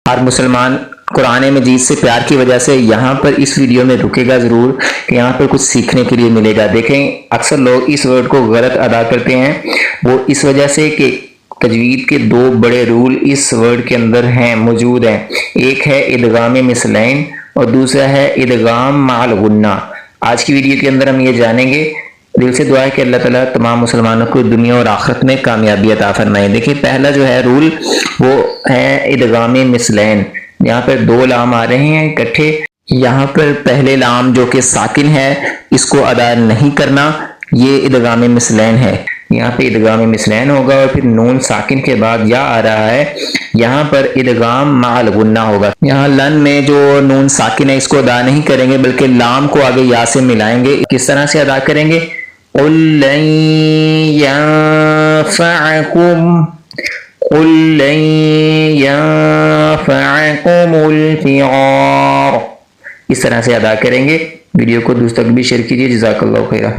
ہر مسلمان قرآن مجید سے پیار کی وجہ سے یہاں پر اس ویڈیو میں رکے گا ضرور کہ یہاں پر کچھ سیکھنے کے لیے ملے گا۔ دیکھیں اکثر لوگ اس ورڈ کو غلط ادا کرتے ہیں، وہ اس وجہ سے کہ تجوید کے دو بڑے رول اس ورڈ کے اندر ہیں، موجود ہیں۔ ایک ہے ادغام مثلین اور دوسرا ہے ادغام مع الغنہ۔ آج کی ویڈیو کے اندر ہم یہ جانیں گے۔ دل سے دعا ہے کہ اللہ تعالیٰ تمام مسلمانوں کو دنیا اور آخرت میں کامیابی عطا فرمائے۔ دیکھیں پہلا جو ہے رول وہ ہے ادغام مثلین۔ یہاں پر دو لام آ رہے ہیں اکٹھے، یہاں پر پہلے لام جو کہ ساکن ہے اس کو ادا نہیں کرنا، یہ ادغام مثلین ہے۔ یہاں پہ ادغام مثلین ہوگا اور پھر نون ساکن کے بعد یا آ رہا ہے، یہاں پر ادغام مع الغنہ ہوگا۔ یہاں لن میں جو نون ساکن ہے اس کو ادا نہیں کریں گے بلکہ لام کو آگے یا سے ملائیں گے۔ کس طرح سے ادا کریں گے؟ قُل لَن يَنفَعَكُمْ قُل لَن يَنفَعَكُمُ الْفِرَارُ، اس طرح سے ادا کریں گے۔ ویڈیو کو دوستوں تک بھی شیئر کیجیے۔ جزاک اللہ خیرہ۔